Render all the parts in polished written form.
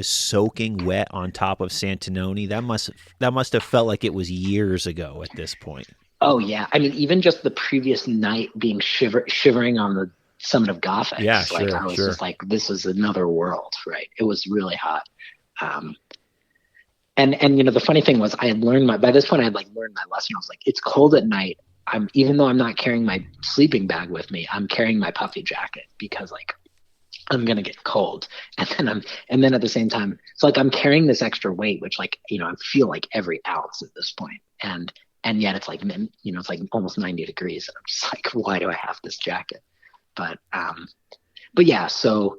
soaking wet on top of Santinoni. That must have felt like it was years ago at this point. Oh yeah, I mean, even just the previous night being shivering on the summit of Yeah, Gothics, like sure, I was sure. just like, this is another world, right? It was really hot. Um, and the funny thing was, I had learned by this point I had like learned my lesson. I was like, it's cold at night. Even though I'm not carrying my sleeping bag with me, I'm carrying my puffy jacket because like I'm gonna get cold. And then at the same time, it's like I'm carrying this extra weight, which like I feel like every ounce at this point, and yet it's like it's like almost 90 degrees, and I'm just like, why do I have this jacket? But yeah, so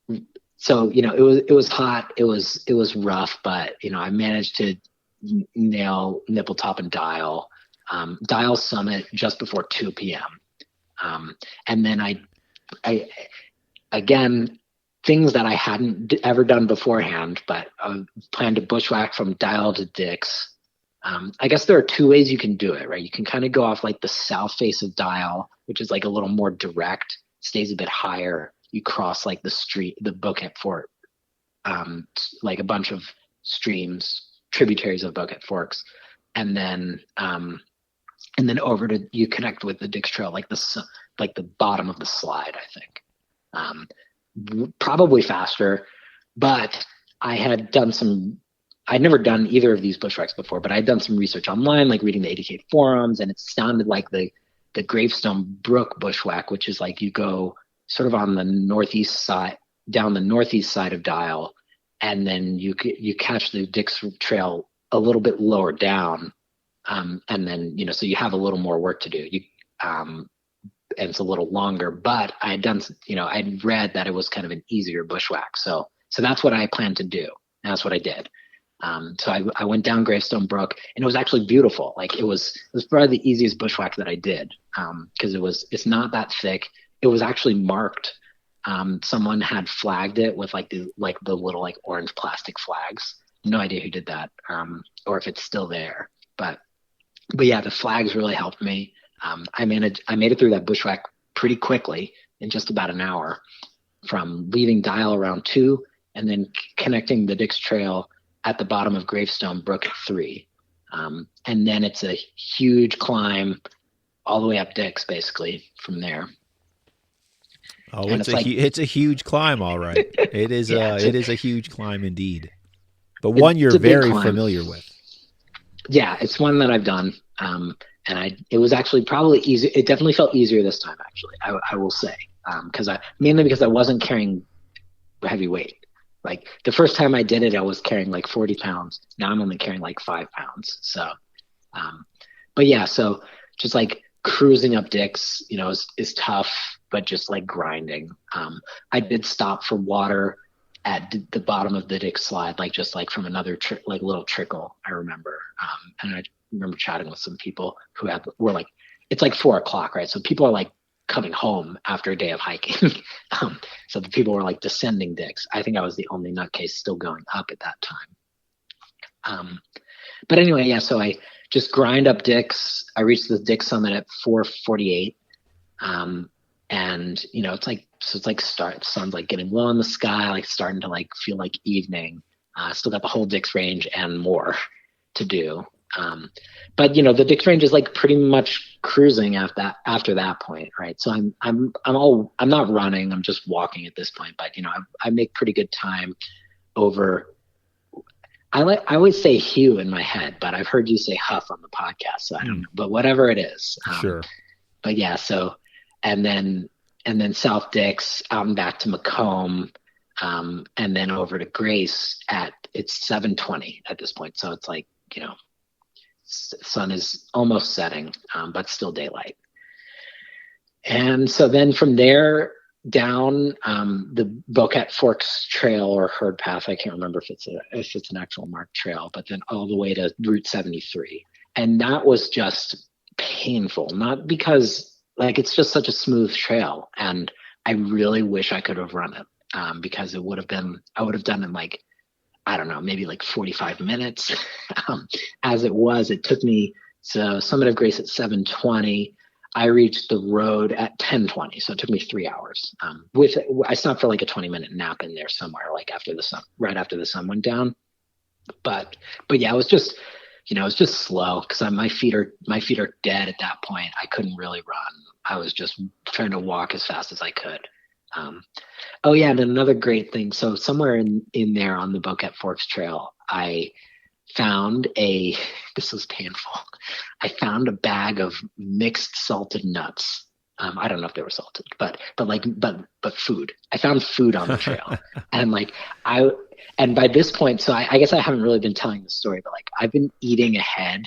it was hot, it was rough, but I managed to nail nipple top and dial summit just before 2 p.m. And then I again, things that I hadn't ever done beforehand, but planned to bushwhack from Dial to Dix. I guess there are two ways you can do it, right? You can kind of go off like the south face of Dial, which is like a little more direct, stays a bit higher. You cross like the street, the Boquet Fort, like a bunch of streams, tributaries of Boquet Forks, and then over to you connect with the Dix Trail, like the bottom of the slide, I think. Probably faster, but I'd never done either of these bushwhacks before, but I'd done some research online, like reading the 80K forums, and it sounded like the Gravestone Brook bushwhack, which is like you go sort of on the northeast side, down the northeast side of Dial, and then you catch the Dix Trail a little bit lower down, and then so you have a little more work to do. And it's a little longer, but I'd read that it was kind of an easier bushwhack. So that's what I planned to do. And that's what I did. So I went down Gravestone Brook, and it was actually beautiful. Like it was probably the easiest bushwhack that I did. Cause it's not that thick. It was actually marked. Someone had flagged it with like the little like orange plastic flags. No idea who did that. Or if it's still there, but yeah, the flags really helped me. I made it through that bushwhack pretty quickly in just about an hour, from leaving Dial around 2 and then connecting the Dix Trail at the bottom of Gravestone Brook at 3. And then it's a huge climb all the way up Dix, basically, from there. Oh, it's a huge climb, all right. It is it is a huge climb indeed, but one you're very familiar with. Yeah, it's one that I've done. It was actually probably easy. It definitely felt easier this time, actually. I will say, mainly because I wasn't carrying heavy weight. Like the first time I did it, I was carrying like 40 pounds. Now I'm only carrying like 5 pounds. So, but yeah, so just like cruising up Dix, is tough, but just like grinding. I did stop for water at the bottom of the Dix slide, like just like from another little trickle, I remember. And I remember chatting with some people who were like, it's like 4:00, right? So people are like coming home after a day of hiking. So the people were like descending Dix. I think I was the only nutcase still going up at that time. But anyway, yeah, so I just grind up Dix. I reached the Dix summit at 4:48. And it's like sun's like getting low in the sky, like starting to like feel like evening. Still got the whole Dix range and more to do. But the Dix range is like pretty much cruising after that point, right? So I'm not running, I'm just walking at this point, but I make pretty good time over. I always say Hugh in my head, but I've heard you say Huff on the podcast, so I don't know. But whatever it is. Sure. But yeah, so and then South Dix out and back to Macomb, and then over to Grace it's 7:20 at this point. So it's like, sun is almost setting, but still daylight. And so then from there down the Boquet Forks Trail or Herd Path, I can't remember if it's an actual marked trail, but then all the way to Route 73. And that was just painful, not because like it's just such a smooth trail, and I really wish I could have run it, because I would have done it in like, I don't know, maybe like 45 minutes. As it was, it took me to Summit of Grace at 7:20. I reached the road at 10:20, so it took me 3 hours. I stopped for like a 20-minute nap in there somewhere, like right after the sun went down. But yeah, it was just, it was just slow because my feet are dead at that point. I couldn't really run. I was just trying to walk as fast as I could. Oh yeah, and another great thing. So somewhere in there on the Boquet Forks Trail, I found this was painful. I found a bag of mixed salted nuts. I don't know if they were salted, but food. I found food on the trail, and and by this point, so I guess I haven't really been telling the story, but like I've been eating ahead,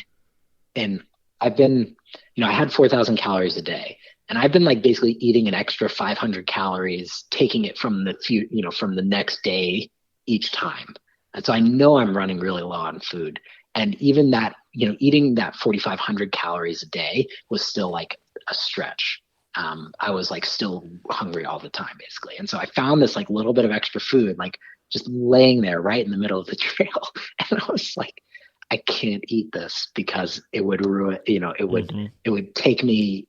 and I've been, I had 4,000 calories a day, and I've been like basically eating an extra 500 calories, taking it from from the next day each time. And so I know I'm running really low on food. And even that, eating that 4,500 calories a day was still like a stretch. I was like still hungry all the time, basically. And so I found this like little bit of extra food, like just laying there right in the middle of the trail. And I was like, I can't eat this because it would ruin, it would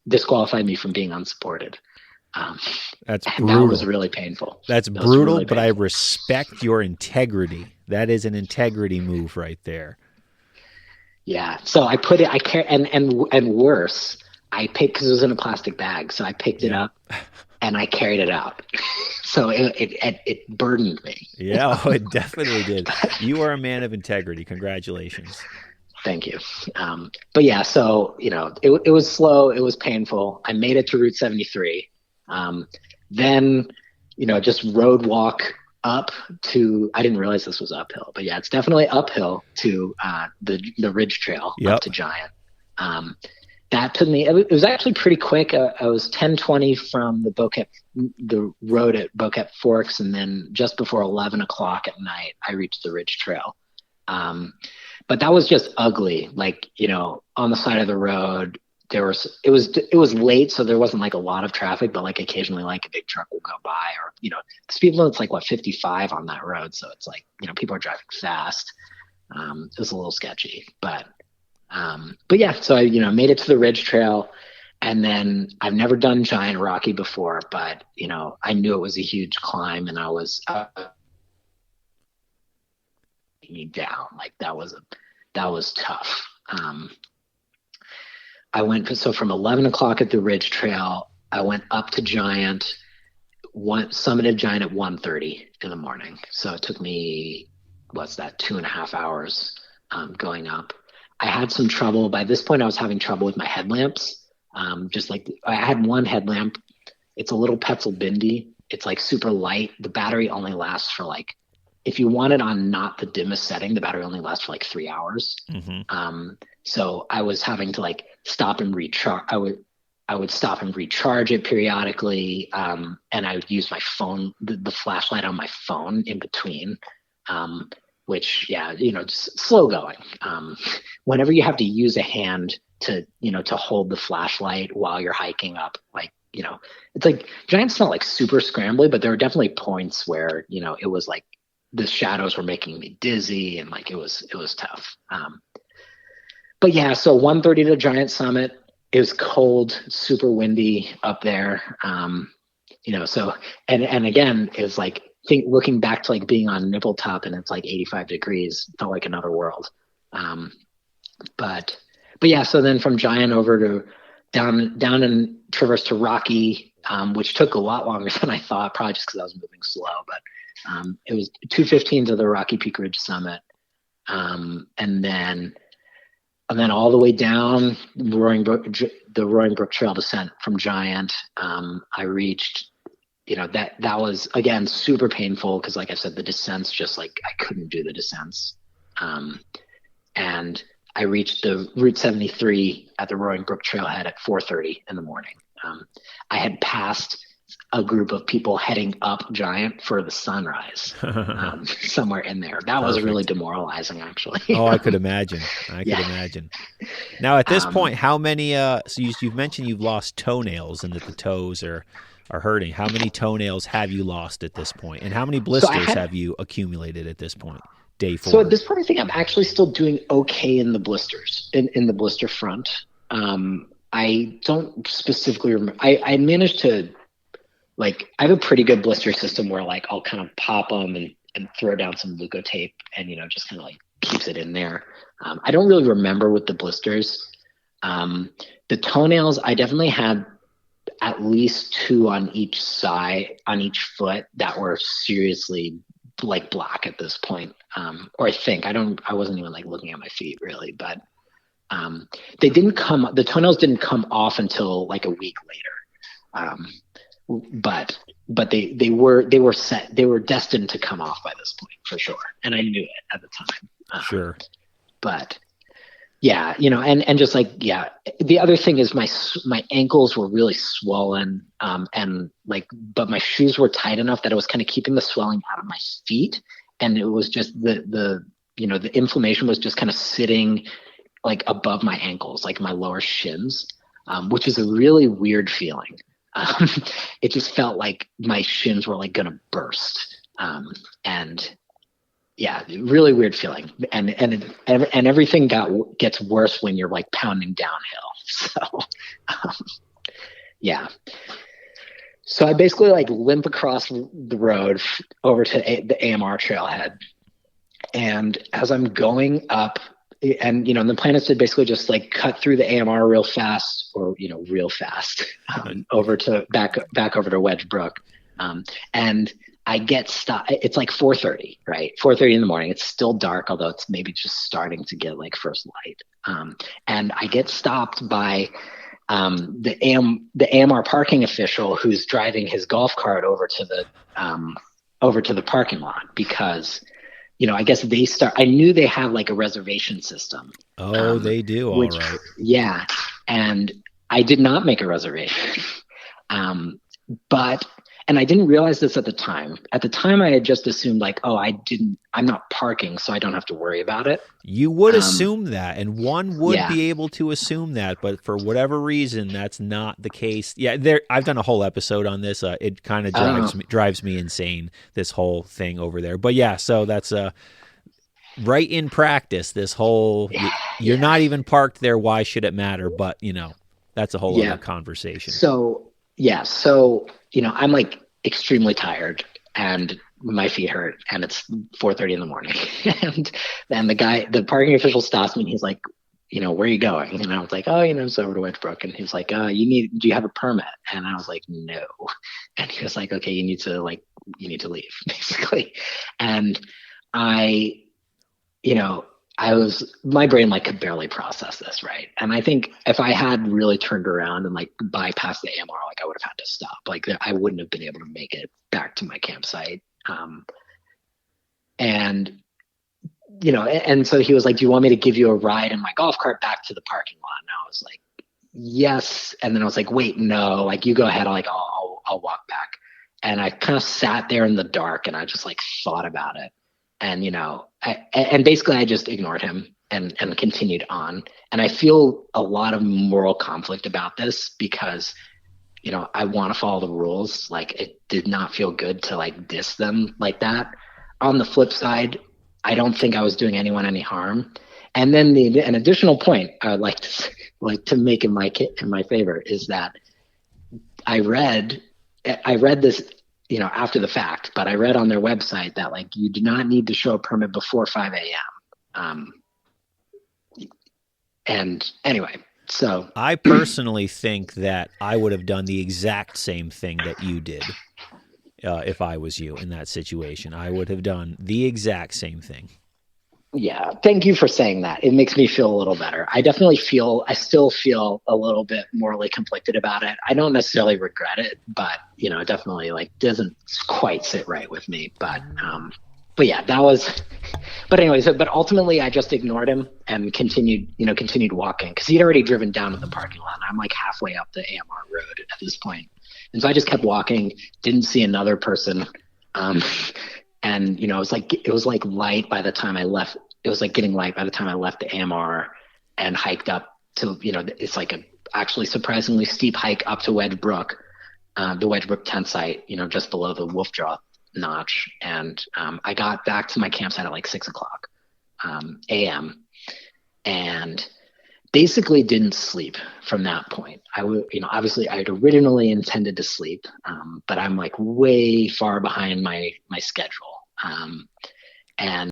disqualify me from being unsupported. That's brutal. That was really painful. That's brutal, really, but I respect your integrity. That is an integrity move right there. Yeah. So I put it, and worse, I picked, because it was in a plastic bag. So I picked it up and I carried it out. So it burdened me. Yeah, it definitely did. You are a man of integrity. Congratulations. Thank you. But yeah, so, it was slow. It was painful. I made it to Route 73. Then, just road walk up to, I didn't realize this was uphill, but yeah, it's definitely uphill to the Ridge Trail up to Giant. That took me, it was actually pretty quick. I was 10:20 from the road at Boquet Forks, and then just before 11 o'clock at night, I reached the Ridge Trail. But that was just ugly. Like, on the side of the road, it was late, so there wasn't like a lot of traffic, but like occasionally like a big truck will go by, or speed limit's like 55 on that road, so it's like people are driving fast. It was a little sketchy, but yeah, so I made it to the Ridge Trail, and then I've never done Giant Rocky before, but I knew it was a huge climb, and I was me down, like that was tough. I went, so from 11 o'clock at the Ridge Trail, I went up to Giant, summited Giant at 1:30 in the morning. So it took me, 2.5 hours going up. I had some trouble. By this point, I was having trouble with my headlamps. Just like I had one headlamp. It's a little Petzl Bindi. It's like super light. The battery only lasts for like, if you want it on not the dimmest setting, the battery only lasts for like 3 hours. Mm-hmm. So I was having to like stop and recharge. I would stop and recharge it periodically. And I would use my phone, the flashlight on my phone in between, which, just slow going. Whenever you have to use a hand to hold the flashlight while you're hiking up, like, it's like Giant's not like super scrambly, but there were definitely points where, it was like the shadows were making me dizzy, and like, it was tough. But yeah, so 1:30 to Giant Summit. It was cold, super windy up there. So, and again, it was like, looking back to like being on Nipple Top and it's like 85 degrees, felt like another world. But yeah, so then from Giant over to down and traverse to Rocky, which took a lot longer than I thought, probably just because I was moving slow, but it was 2:15 to the Rocky Peak Ridge Summit. And then all the way down the Roaring Brook Trail descent from Giant. I reached, that was, again, super painful because, like I said, the descents, just like I couldn't do the descents. And I reached the Route 73 at the Roaring Brook Trailhead at 4:30 in the morning. I had passed a group of people heading up Giant for the sunrise, somewhere in there. That was really demoralizing, actually. Oh, I could imagine. I could imagine. Now, at this point, how many? So you've mentioned you've lost toenails and that the toes are hurting. How many toenails have you lost at this point, and how many blisters have you accumulated at this point? Day 4. So at this point, I think I'm actually still doing okay in the blisters, in the blister front. I don't specifically remember. I managed to, like, I have a pretty good blister system where like I'll kind of pop them and throw down some Luco tape and, just kind of like keeps it in there. I don't really remember with the blisters. The toenails, I definitely had at least 2 on each side, on each foot, that were seriously like black at this point. Or I wasn't even like looking at my feet really, but the toenails didn't come off until like a week later. But they were set, they were destined to come off by this point for sure. And I knew it at the time. Sure. But yeah, and just like, yeah, the other thing is my ankles were really swollen, and like, but my shoes were tight enough that it was kind of keeping the swelling out of my feet. And it was just the inflammation was just kind of sitting like above my ankles, like my lower shins, which is a really weird feeling. It just felt like my shins were like gonna burst. And yeah, really weird feeling. And everything gets worse when you're like pounding downhill. So, yeah. So I basically like limp across the road over to the AMR trailhead. And as I'm going up, and the plan is to basically just like cut through the AMR real fast, over to back over to Wedge Brook. And I get stopped. It's like 4:30, right? 4:30 in the morning. It's still dark, although it's maybe just starting to get like first light. And I get stopped by the AMR parking official who's driving his golf cart over to the parking lot because, I guess I knew they have like a reservation system. Oh, they do. All right. Yeah. And I did not make a reservation. And I didn't realize this at the time. At the time, I had just assumed like, oh, I'm not parking, so I don't have to worry about it. You would assume that, and one would be able to assume that, but for whatever reason, that's not the case. Yeah, I've done a whole episode on this. It kind of drives me insane, this whole thing over there. But yeah, so that's right in practice, this whole, you're not even parked there, why should it matter? But, that's a whole other conversation. So, I'm like extremely tired and my feet hurt and it's 4:30 in the morning. And then the parking official stops me and he's like, where are you going? And I was like, oh, it's over to Wedge Brook. And he was like, do you have a permit? And I was like, no. And he was like, okay, you need to leave basically. And my brain like could barely process this, right? And I think if I had really turned around and like bypassed the AMR, like I would have had to stop. Like I wouldn't have been able to make it back to my campsite. And so he was like, "Do you want me to give you a ride in my golf cart back to the parking lot?" And I was like, "Yes." And then I was like, "Wait, no. Like you go ahead. I'll walk back." And I kind of sat there in the dark and I just like thought about it. And, and basically I just ignored him and continued on. And I feel a lot of moral conflict about this because, I want to follow the rules. Like it did not feel good to like diss them like that. On the flip side, I don't think I was doing anyone any harm. And then an additional point I would like to make in my favor is that I read this, after the fact, but I read on their website that like you do not need to show a permit before 5 a.m. And anyway, so I personally think that I would have done the exact same thing that you did if I was you in that situation. I would have done the exact same thing. Yeah, thank you for saying that. It makes me feel a little better. I still feel a little bit morally conflicted about it. I don't necessarily regret it, but it definitely like doesn't quite sit right with me. But yeah, but ultimately I just ignored him and continued walking because he'd already driven down to the parking lot. And I'm like halfway up the AMR road at this point. And so I just kept walking, didn't see another person. And it was like light by the time I left. It was like getting light by the time I left the AMR and hiked up to it's like a actually surprisingly steep hike up to Wedge Brook, the Wedge Brook tent site. Just below the Wolf Jaw notch. And I got back to my campsite at like 6:00 a.m. And basically didn't sleep from that point. I would, obviously I had originally intended to sleep, but I'm like way far behind my schedule. And